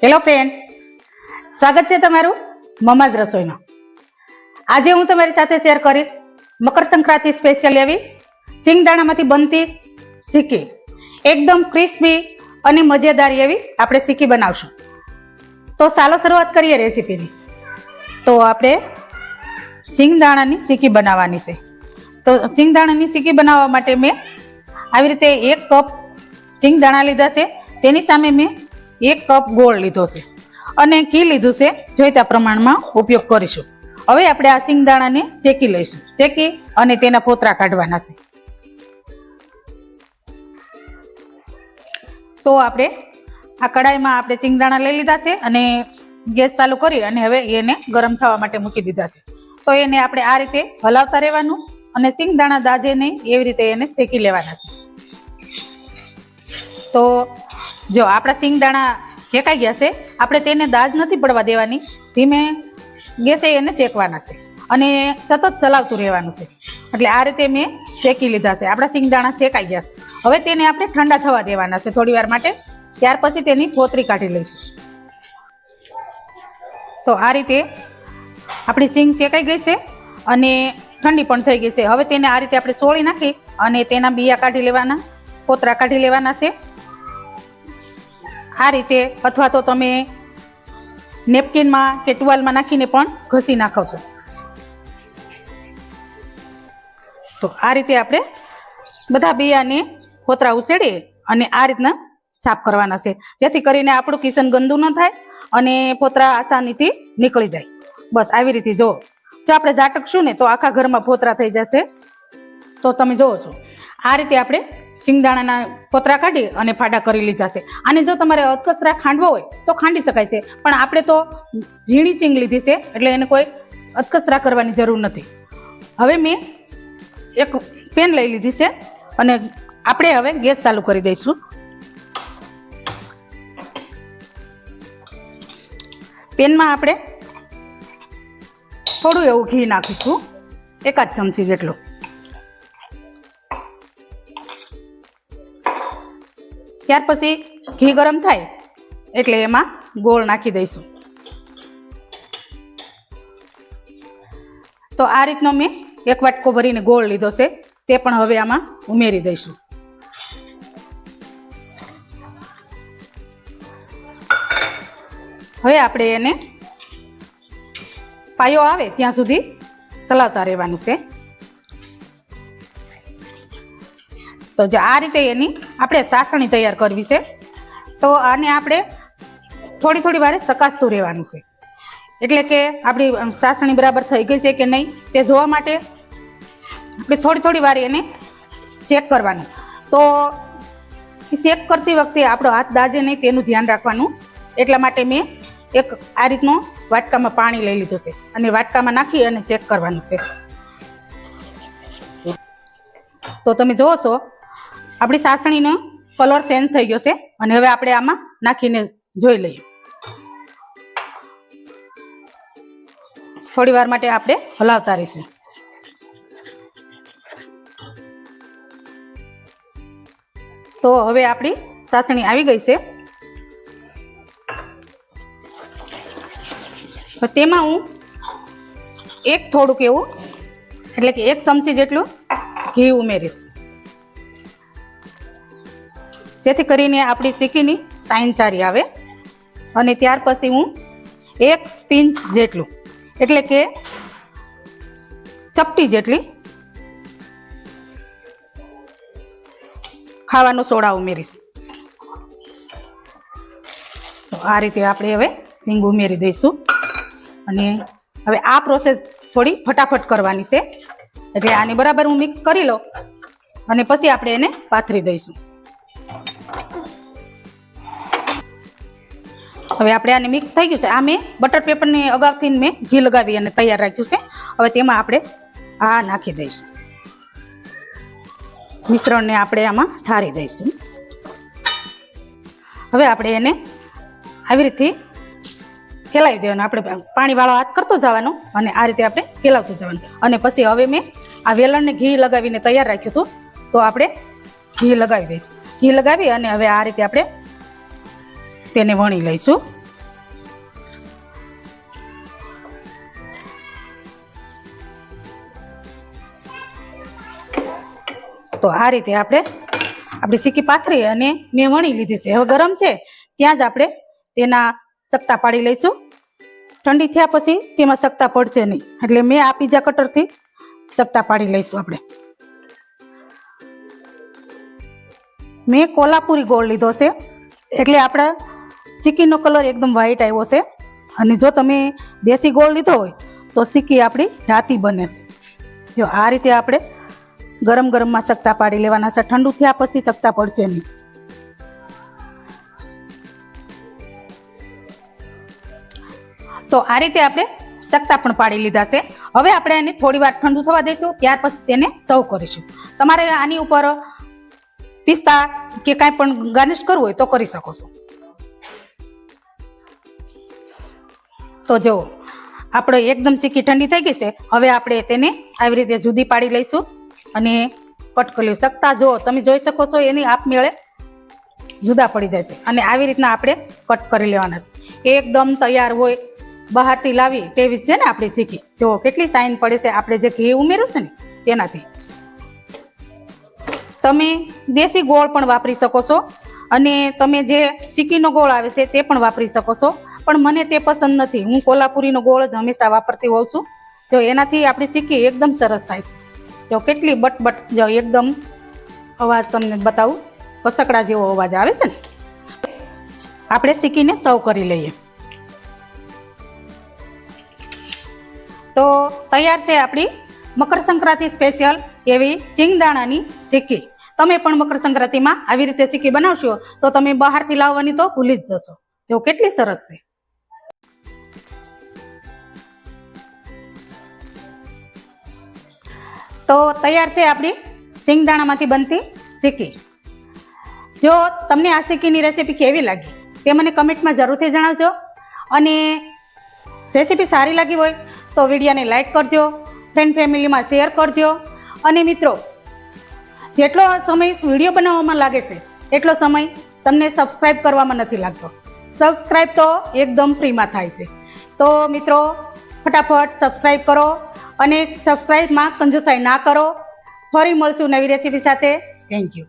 Hello friend, સ્વાગત છે તમારું મમાજ રસોઈમાં। આજે હું તમારી સાથે શેર કરીશ મકર સંક્રાંતિ સ્પેશિયલ એવી સિંગદાણામાંથી બનતી સિક્કી। એકદમ ક્રિસ્પી અને મજેદાર એવી આપણે સિક્કી બનાવશું। તો ચાલો શરૂઆત કરીએ રેસીપીની। તો આપણે સિંગદાણાની સિક્કી બનાવવાની છે। તો સિંગદાણાની સિક્કી બનાવવા માટે મેં આવી રીતે 1 કપ સિંગદાણા લીધા છે, તેની સામે મેં 1 કપ ગોળ લીધો છે અને ઘી લીધું છે। જોઈતા પ્રમાણમાં ઉપયોગ કરીશું। હવે આપણે આ સિંગદાણાને શેકી લઈશું। શેકી અને તેના ફોતરા કાઢવાના છે। તો આપણે આ કડાઈમાં આપણે સિંગદાણા લઈ લીધા છે અને ગેસ ચાલુ કરી અને હવે એને ગરમ થવા માટે મૂકી દીધા છે। તો એને આપણે આ રીતે હલાવતા રહેવાનું અને સિંગદાણા દાજે નહીં એવી રીતે એને શેકી લેવાના છે। તો જો આપણા સિંગદાણા શેકાઈ ગયા છે, આપણે તેને દાજ નથી પડવા દેવાની, ધીમે ગેસે એને શેકવાના છે અને સતત ચલાવતું રહેવાનું છે। એટલે આ રીતે મેં શેકી લીધા છે। આપણા સિંગદાણા શેકાઈ ગયા છે, હવે તેને આપણે ઠંડા થવા દેવાના છે થોડી વાર માટે। ત્યાર પછી તેની ફોતરી કાઢી લઈશું। તો આ રીતે આપણી સિંગ શેકાઈ ગઈ છે અને ઠંડી પણ થઈ ગઈ છે। હવે તેને આ રીતે આપણે સોળી નાખી અને તેના બિયા કાઢી લેવાના, ફોતરા કાઢી લેવાના છે। આ રીતે અથવા તો તમે નેપકિનમાં કે ટુવાલમાં નાખીને પણ ઘસી નાખો છો। તો આ રીતે આપણે બધા બિયાને ફોતરા ઉસેડી અને આ રીતના સાફ કરવાના છે, જેથી કરીને આપણું કિચન ગંદુ ન થાય અને ફોતરા આસાનીથી નીકળી જાય। બસ આવી રીતે જો આપણે ઝાટકશું ને તો આખા ઘરમાં ફોતરા થઈ જશે। તો તમે જોવો છો આ રીતે આપણે સિંગદાણાના ફોતરા કાઢી અને ફાડા કરી લીધા છે। અને જો તમારે અધકચરા ખાંડવો હોય તો ખાંડી શકાય છે, પણ આપણે તો ઝીણી સિંગ લીધી છે એટલે એને કોઈ અધકચરા કરવાની જરૂર નથી। હવે મેં એક પેન લઈ લીધી છે અને આપણે હવે ગેસ ચાલુ કરી દઈશું। પેનમાં આપણે થોડું એવું ઘી નાખીશું, 1 ચમચી જેટલું। ત્યાર પછી ઘી ગરમ થાય એટલે એમાં ગોળ નાખી દઈશું। તો આ રીતનો મેં 1 વાટકો ભરીને ગોળ લીધો છે, તે પણ હવે આમાં ઉમેરી દઈશું। હવે આપણે એને પાયો આવે ત્યાં સુધી ચલાવતા રહેવાનું છે। તો જો આ રીતે એની આપણે સાસણી તૈયાર કરવી છે। તો આને આપણે થોડી વારે ચકાસતું રહેવાનું છે, એટલે કે આપણી સાસણી બરાબર થઈ ગઈ છે કે નહીં તે જોવા માટે આપણે થોડી વારે એને શેક કરવાનું। તો શેક કરતી વખતે આપણો હાથ દાજે નહીં તેનું ધ્યાન રાખવાનું। એટલા માટે મેં એક આ રીતનો વાટકામાં પાણી લઈ લીધું છે અને વાટકામાં નાખી અને ચેક કરવાનું છે। તો તમે જોવો છો આપણી સાસણીનો કલર ચેન્જ થઈ ગયો છે અને હવે આપણે આમાં નાખીને જોઈ લઈએ। થોડી વાર માટે આપણે હલાવતા રહીશું। તો હવે આપણી સાસણી આવી ગઈ છે। તેમાં હું થોડુંક એવું એટલે કે 1 ચમચી જેટલું ઘી ઉમેરીશ, જેથી કરીને આપણી સિક્કીની સાઈન સારી આવે। અને ત્યાર પછી હું 1 સ્પિંચ જેટલું એટલે કે ચપટી જેટલી ખાવાનો સોડા ઉમેરીશ। તો આ રીતે આપણે હવે સિંગ ઉમેરી દઈશું અને હવે આ પ્રોસેસ થોડી ફટાફટ કરવાની છે, એટલે આને બરાબર હું મિક્સ કરી લઉં અને પછી આપણે એને પાથરી દઈશું। હવે આપણે આને મિક્સ થઈ ગયું છે। આ મેં બટર પેપરને અગાઉથી મેં ઘી લગાવી અને તૈયાર રાખ્યું છે। હવે તેમાં આપણે આ નાખી દઈશું, મિશ્રણને આપણે આમાં ઠારી દઈશું। હવે આપણે એને આવી રીતે ફેલાવી દેવાનું, આપણે પાણીવાળો હાથ કરતો જવાનો અને આ રીતે આપણે ફેલાવતું જવાનું। અને પછી હવે મેં આ વેલણને ઘી લગાવીને તૈયાર રાખ્યું હતું, તો આપણે ઘી લગાવી દઈશું। ઘી લગાવી અને હવે આ રીતે આપણે તેને વણી લઈશું। તો આ રીતે આપણે આપણી સિક્કી પાથરી અને મેં વણી લીધી છે. હવે ગરમ છે ત્યાં જ આપણે તેના ચકતા પાડી લઈશું. ઠંડી થયા પછી તેમાં ચકતા પડશે નહીં, એટલે મેં આ પીઝા કટરથી ચકતા પાડી લઈશું. આપણે મેં કોલ્હાપુરી ગોળ લીધો છે, એટલે આપણા સિક્કીનો કલર એકદમ વ્હાઈટ આવ્યો છે. અને જો તમે દેશી ગોળ લીધો હોય તો સિક્કી આપણી જાતી બને છે. જો આ રીતે આપણે ગરમ ગરમમાં ચકતા પાડી લેવાના છે. ઠંડુ થયા પછી ચકતા પડશે નહીં. તો આ રીતે આપણે ચકતા પણ પાડી લીધા છે. હવે આપણે એને થોડી વાર ઠંડુ થવા દઈશું, ત્યાર પછી તેને સર્વ કરીશું. તમારે આની ઉપર પિસ્તા કે કાંઈ પણ ગાર્નિશ કરવું હોય તો કરી શકો છો. તો જો આપણે એકદમ સિક્કી ઠંડી થઈ ગઈ છે. હવે આપણે તેને આવી રીતે જુદી પાડી લઈશું અને કટ કરી લઈશું. ચકતા જો તમે જોઈ શકો છો એની આપમેળે જુદા પડી જાય છે. અને આવી રીતના આપણે કટ કરી લેવાના છે. એકદમ તૈયાર હોય બહારથી લાવી તેવી છે ને આપણી સિક્કી. જો કેટલી સાઈન પડે છે આપણે જે ઘી ઉમેર્યું છે ને તેનાથી. તમે દેશી ગોળ પણ વાપરી શકો છો અને તમે જે સિક્કીનો ગોળ આવે છે તે પણ વાપરી શકો છો, પણ મને તે પસંદ નથી. હું કોલ્હાપુરીનો ગોળ જ હંમેશા વાપરતી હોઉં છું. જો એનાથી આપણી સિક્કી એકદમ સરસ થાય છે. જો કેટલી બટ જો એકદમ અવાજ તમને બતાવું, કસકડા જેવો અવાજ આવે છે ને. આપણે સિક્કીને સર્વ કરી લઈએ. તો તૈયાર છે આપણી મકર સંક્રાંતિ સ્પેશિયલ એવી સિંગદાણાની સિક્કી. તમે પણ મકર સંક્રાંતિમાં આવી રીતે સિક્કી બનાવશો તો તમે બહારથી લાવવાની તો ભૂલી જ જશો. જો કેટલી સરસ છે. તો તૈયાર છે આપણી સિંગદાણામાંથી બનતી સિક્કી. જો તમને આ સિક્કીની રેસીપી કેવી લાગી તે મને કમેન્ટમાં જરૂરથી જણાવજો. અને રેસીપી સારી લાગી હોય તો વિડીયોને લાઈક કરજો, ફ્રેન્ડ ફેમિલીમાં શેર કરજો. અને મિત્રો, જેટલો સમય વિડીયો બનાવવામાં લાગે છે એટલો સમય તમને સબસ્ક્રાઈબ કરવામાં નથી લાગતો. સબસ્ક્રાઈબ તો એકદમ ફ્રીમાં થાય છે. તો મિત્રો ફટાફટ સબસ્ક્રાઈબ કરો અને સબસ્ક્રાઈબમાં કંજૂસાઈ ના કરો. ફરી મળશું નવી રેસીપી સાથે. Thank you.